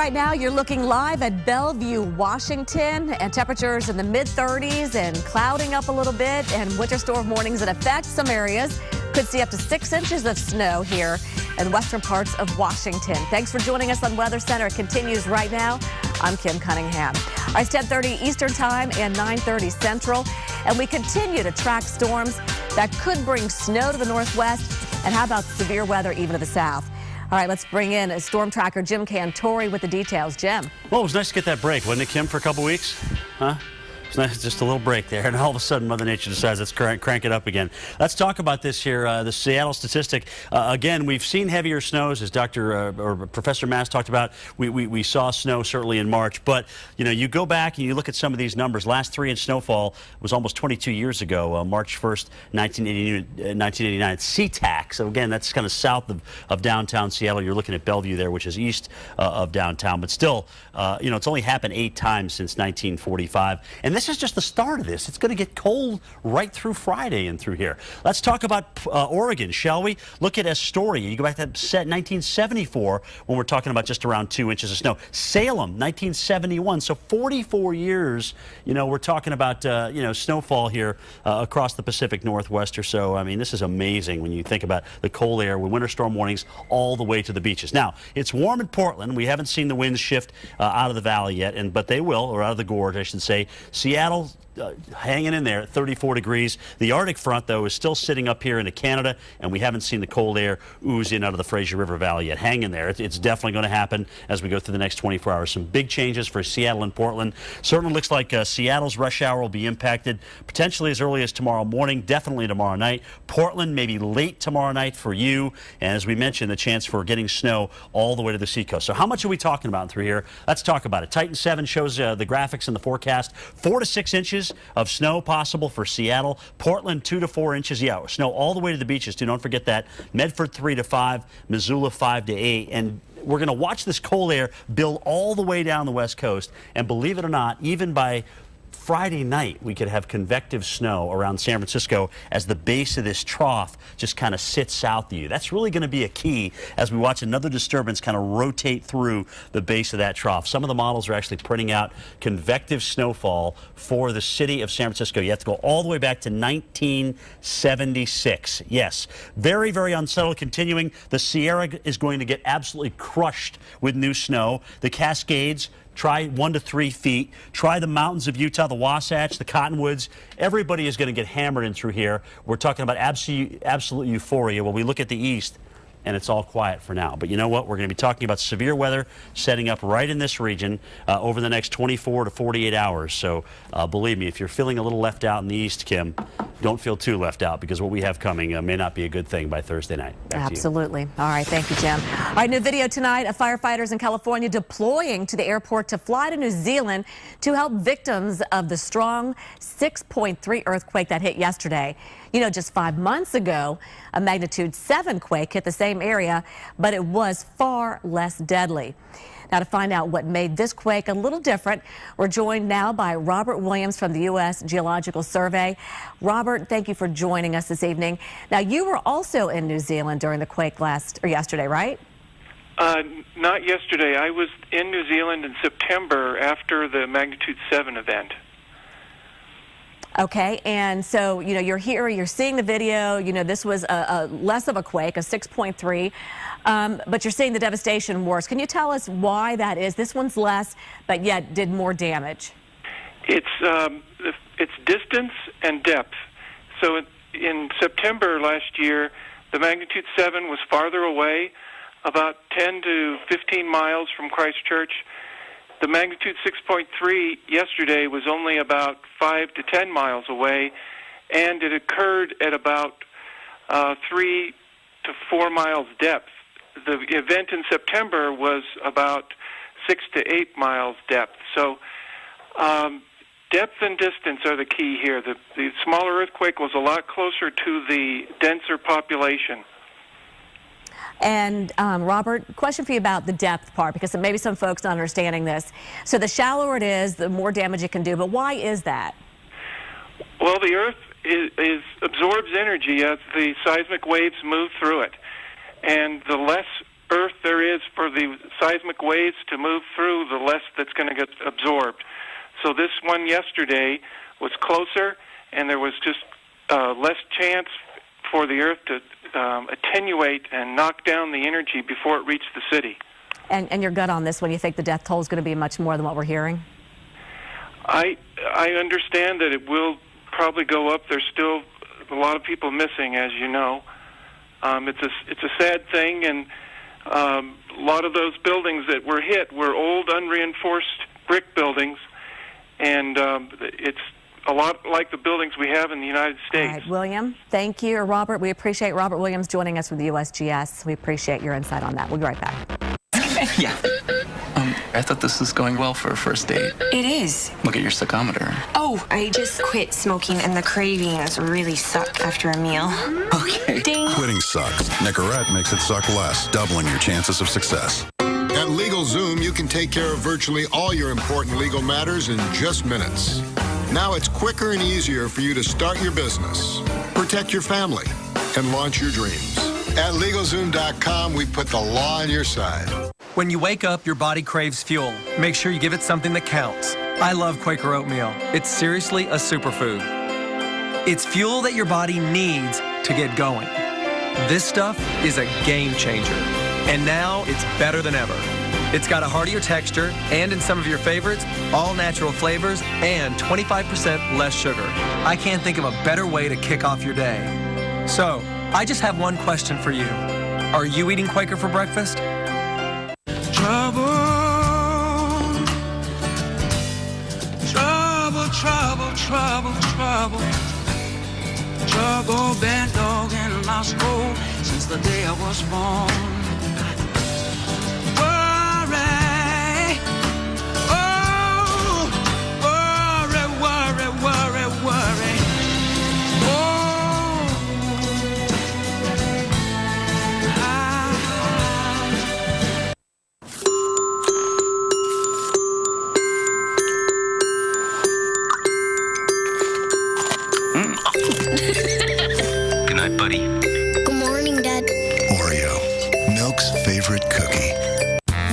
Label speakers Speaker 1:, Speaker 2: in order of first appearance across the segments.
Speaker 1: right now you're looking live at Bellevue, Washington, and temperatures in the mid-30s and clouding up a little bit, and winter storm warnings that affect some areas. Could see up to 6 inches of snow here in western parts of Washington. Thanks for joining us on Weather Center. It continues right now. I'm Kim Cunningham. All right, it's 10:30 Eastern Time and 9:30 Central, and we continue to track storms that could bring snow to the northwest, and how about severe weather even to the south. All right, let's bring in storm tracker Jim Cantori with the details. Jim.
Speaker 2: Well, it was nice to get that break, wasn't it, Kim, for a couple weeks? Huh? It's nice, just a little break there, and all of a sudden Mother Nature decides let's crank it up again. Let's talk about this here, the Seattle statistic. Again, we've seen heavier snows, as or Professor Mass talked about. We saw snow certainly in March, but you know, you go back and you look at some of these numbers. Last 3-inch snowfall was almost 22 years ago, March 1st, 1989. SeaTac. So again, that's kind of south of downtown Seattle. You're looking at Bellevue there, which is east of downtown, but still, you know, it's only happened 8 times since 1945, and this is just the start of this. It's going to get cold right through Friday and through here. Let's talk about Oregon, shall we? Look at Astoria. You go back to that set 1974 when we're talking about just around 2 inches of snow. Salem, 1971. So 44 years, you know, we're talking about, you know, snowfall here across the Pacific Northwest or so. I mean, this is amazing when you think about the cold air with winter storm warnings all the way to the beaches. Now, it's warm in Portland. We haven't seen the winds shift out of the valley yet, but they will, or out of the gorge, I should say. Seattle hanging in there at 34 degrees. The Arctic front, though, is still sitting up here into Canada, and we haven't seen the cold air ooze in out of the Fraser River Valley yet. Hang in there. It's definitely going to happen as we go through the next 24 hours. Some big changes for Seattle and Portland. Certainly looks like Seattle's rush hour will be impacted potentially as early as tomorrow morning, definitely tomorrow night. Portland maybe late tomorrow night for you, and as we mentioned, the chance for getting snow all the way to the seacoast. So how much are we talking about through here? Let's talk about it. Titan 7 shows the graphics and the forecast. 4 to 6 inches of snow possible for Seattle. Portland 2 to 4 inches. Yeah, snow all the way to the beaches too. Don't forget that. Medford 3 to 5, Missoula 5 to 8, and we're going to watch this cold air build all the way down the west coast. And believe it or not, even by Friday night, we could have convective snow around San Francisco as the base of this trough just kind of sits south of you. That's really going to be a key as we watch another disturbance kind of rotate through the base of that trough. Some of the models are actually printing out convective snowfall for the city of San Francisco. You have to go all the way back to 1976. Yes, very, very unsettled. Continuing, the Sierra is going to get absolutely crushed with new snow. The Cascades, try 1 to 3 feet. Try the mountains of Utah, the Wasatch, the Cottonwoods. Everybody is going to get hammered in through here. We're talking about absolute euphoria when we look at the east, and it's all quiet for now. But you know what? We're going to be talking about severe weather setting up right in this region over the next 24 to 48 hours. So believe me, if you're feeling a little left out in the east, Kim, don't feel too left out, because what we have coming may not be a good thing by Thursday night. Back
Speaker 1: Absolutely. All right. Thank you, Jim. All right. New video tonight of firefighters in California deploying to the airport to fly to New Zealand to help victims of the strong 6.3 earthquake that hit yesterday. You know, just 5 months ago, a magnitude 7 quake hit the same area, but it was far less deadly. Now, to find out what made this quake a little different, we're joined now by Robert Williams from the U.S. Geological Survey. Robert, thank you for joining us this evening. Now, you were also in New Zealand during the quake yesterday, right?
Speaker 3: Not yesterday. I was in New Zealand in September after the magnitude 7 event.
Speaker 1: Okay, and so, you know, you're here, you're seeing the video, you know, this was a less of a quake, a 6.3, but you're seeing the devastation worse. Can you tell us why that is? This one's less, but yet did more damage.
Speaker 3: It's distance and depth. So in September last year, the magnitude 7 was farther away, about 10 to 15 miles from Christchurch. The magnitude 6.3 yesterday was only about 5 to 10 miles away, and it occurred at about 3 to 4 miles depth. The event in September was about 6 to 8 miles depth. So depth and distance are the key here. The smaller earthquake was a lot closer to the denser population.
Speaker 1: And Robert, question for you about the depth part, because maybe some folks not understanding this. So the shallower it is, the more damage it can do. But why is that?
Speaker 3: Well, the Earth absorbs energy as the seismic waves move through it. And the less earth there is for the seismic waves to move through, the less that's going to get absorbed. So this one yesterday was closer, and there was just less chance for the earth to attenuate and knock down the energy before it reached the city.
Speaker 1: And your gut on this one, you think the death toll is going to be much more than what we're hearing?
Speaker 3: I understand that it will probably go up. There's still a lot of people missing, as you know. It's a sad thing, and a lot of those buildings that were hit were old, unreinforced brick buildings, and it's a lot like the buildings we have in the United States.
Speaker 1: All right, William, thank you. Or Robert, we appreciate Robert Williams joining us with the USGS. We appreciate your insight on that. We'll be right back.
Speaker 4: Yeah. I thought this was going well for a first date.
Speaker 5: It is.
Speaker 4: Look at your psychometer.
Speaker 5: Oh, I just quit smoking and the cravings really suck after a meal.
Speaker 4: Okay.
Speaker 5: Ding.
Speaker 6: Quitting sucks. Nicorette makes it suck less, doubling your chances of success.
Speaker 7: At LegalZoom, you can take care of virtually all your important legal matters in just minutes. Now it's quicker and easier for you to start your business, protect your family, and launch your dreams. At LegalZoom.com, we put the law on your side.
Speaker 8: When you wake up, your body craves fuel. Make sure you give it something that counts. I love Quaker oatmeal. It's seriously a superfood. It's fuel that your body needs to get going. This stuff is a game changer. And now it's better than ever. It's got a heartier texture and, in some of your favorites, all natural flavors and 25% less sugar. I can't think of a better way to kick off your day. So, I just have one question for you. Are you eating Quaker for breakfast?
Speaker 9: Trouble, trouble, trouble, trouble, trouble. Trouble been dog in my soul since the day I was born. Worry, oh, worry, worry, worry, worry. Oh,
Speaker 10: Good night, buddy.
Speaker 11: Good morning, Dad.
Speaker 6: Oreo, Milk's favorite cookie.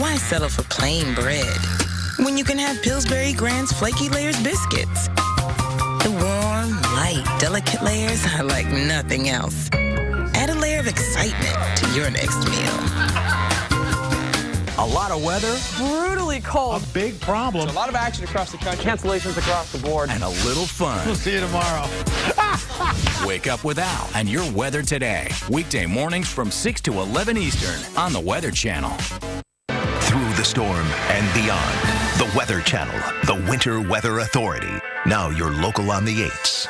Speaker 12: Why settle for plain bread when you can have Pillsbury Grand's Flaky Layers biscuits? The warm, light, delicate layers are like nothing else. Add a layer of excitement to your next meal.
Speaker 13: A lot of weather.
Speaker 14: Brutally cold.
Speaker 13: A big problem.
Speaker 14: So a lot of action across the country.
Speaker 13: Cancellations across the board.
Speaker 10: And a little fun.
Speaker 13: We'll see you tomorrow.
Speaker 10: Wake up with Al and your weather today. Weekday mornings from 6 to 11 Eastern on the Weather Channel.
Speaker 15: Through the storm and beyond. The Weather Channel, the Winter Weather Authority. Now your local on the 8s.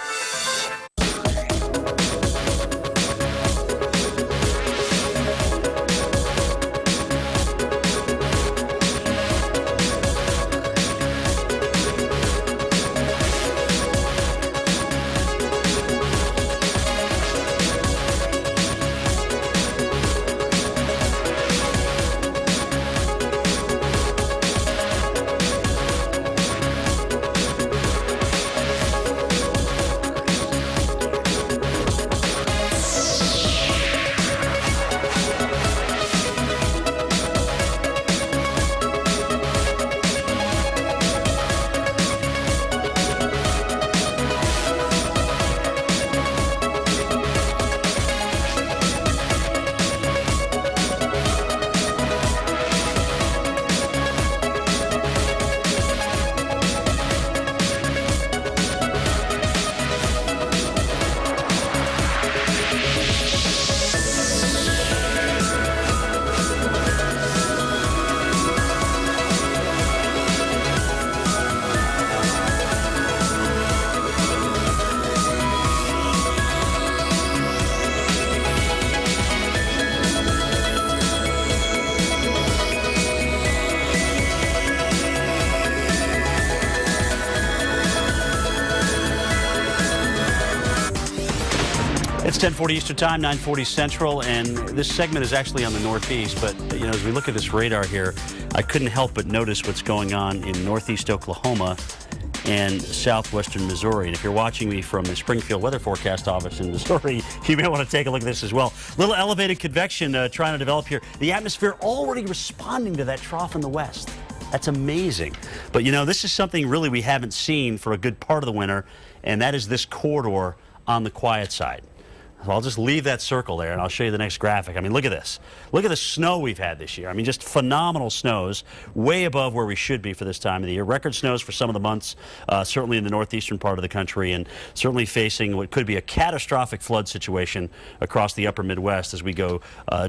Speaker 2: It's 10:40 Eastern Time, 9:40 Central, and this segment is actually on the Northeast. But, you know, as we look at this radar here, I couldn't help but notice what's going on in Northeast Oklahoma and southwestern Missouri. And if you're watching me from the Springfield Weather Forecast Office in Missouri, you may want to take a look at this as well. Little elevated convection trying to develop here. The atmosphere already responding to that trough in the west. That's amazing. But, you know, this is something really we haven't seen for a good part of the winter, and that is this corridor on the quiet side. So I'll just leave that circle there, and I'll show you the next graphic. I mean, look at this. Look at the snow we've had this year. I mean, just phenomenal snows, way above where we should be for this time of the year. Record snows for some of the months, certainly in the northeastern part of the country, and certainly facing what could be a catastrophic flood situation across the upper Midwest as we go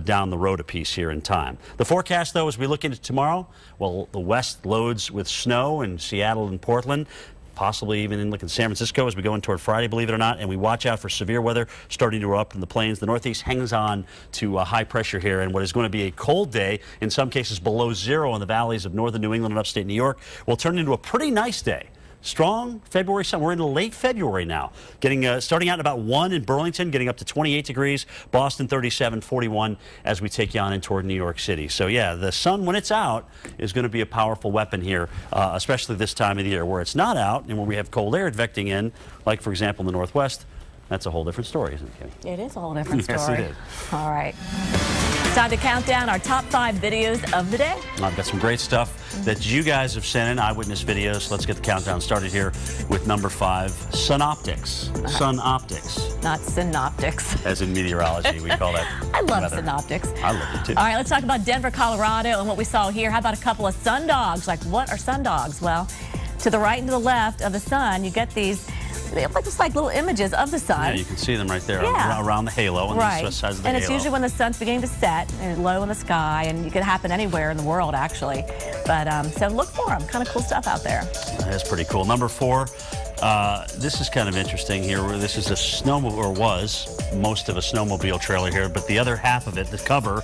Speaker 2: down the road a piece here in time. The forecast, though, as we look into tomorrow, well, the west loads with snow in Seattle and Portland, possibly even in San Francisco as we go in toward Friday, believe it or not, and we watch out for severe weather starting to erupt in the plains. The Northeast hangs on to high pressure here, and what is going to be a cold day, in some cases below zero in the valleys of northern New England and upstate New York, will turn into a pretty nice day. Strong February sun. We're into late February now. Starting out at about 1 in Burlington, getting up to 28 degrees. Boston 37, 41 as we take you on in toward New York City. So yeah, the sun when it's out is going to be a powerful weapon here, especially this time of the year. Where it's not out and where we have cold air advecting in, like for example in the Northwest, that's a whole different story, isn't it, Kimmy?
Speaker 1: It is a whole different story.
Speaker 2: Yes, it is.
Speaker 1: All right. It's time to count down our top 5 videos of the day.
Speaker 2: I've got some great stuff that you guys have sent in, eyewitness videos. Let's get the countdown started here with number 5, Synoptics. Synoptics.
Speaker 1: Not synoptics.
Speaker 2: As in meteorology, we call that
Speaker 1: I love
Speaker 2: weather.
Speaker 1: synoptics.
Speaker 2: I love it too.
Speaker 1: All right, let's talk about Denver, Colorado, and what we saw here. How about a couple of sun dogs? Like, what are sun dogs? Well, to the right and to the left of the sun, you get these, they look like little images of the sun.
Speaker 2: Yeah, you can see them right there around the halo on the sides of the
Speaker 1: and
Speaker 2: halo.
Speaker 1: It's usually when the sun's beginning to set and low in the sky, and it could happen anywhere in the world, actually. But so look for them. Kind of cool stuff out there.
Speaker 2: That's pretty cool. Number 4, this is kind of interesting here. This is a snowmobile, or was most of a snowmobile trailer here, but the other half of it, the cover,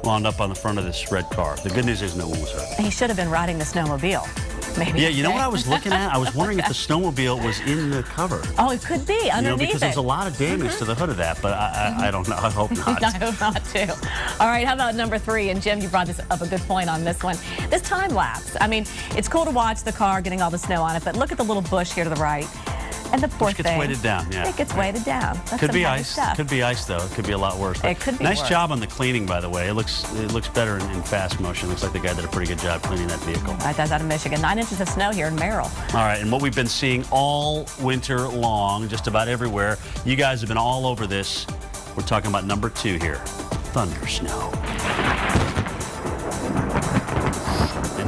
Speaker 2: wound up on the front of this red car. The good news is no one was hurt.
Speaker 1: He should have been riding the snowmobile. Maybe.
Speaker 2: Yeah, you know what I was looking at? I was wondering if the snowmobile was in the cover.
Speaker 1: Oh, it could be underneath
Speaker 2: because there's a lot of damage to the hood of that, but I don't know. I hope not.
Speaker 1: I hope not, too. All right, how about number 3? And, Jim, you brought up a good point on this one. This time lapse. I mean, it's cool to watch the car getting all the snow on it, but look at the little bush here to the right. And the poor thing.
Speaker 2: It gets weighted down, yeah.
Speaker 1: It gets weighted down. That's
Speaker 2: could be ice.
Speaker 1: Stuff.
Speaker 2: Could be ice, though. It could be a lot worse.
Speaker 1: It could be
Speaker 2: nice
Speaker 1: worse.
Speaker 2: job on the cleaning, by the way. It looks better in fast motion. Looks like the guy did a pretty good job cleaning that vehicle.
Speaker 1: All right, that's out of Michigan. 9 inches of snow here in Merrill.
Speaker 2: All right, and what we've been seeing all winter long, just about everywhere, you guys have been all over this. We're talking about number 2 here, thunder snow.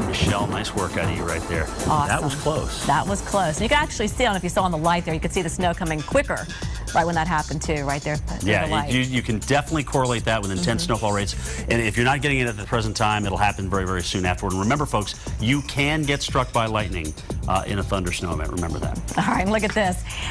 Speaker 2: Michelle, nice work out of you right there.
Speaker 1: Awesome.
Speaker 2: That was close.
Speaker 1: That was close. And you can actually see, I don't know if you saw on the light there, you could see the snow coming quicker right when that happened too, right there.
Speaker 2: Yeah, you can definitely correlate that with intense snowfall rates. And if you're not getting it at the present time, it'll happen very, very soon afterward. And remember, folks, you can get struck by lightning in a thunder snow event. Remember that.
Speaker 1: All right, and look at this.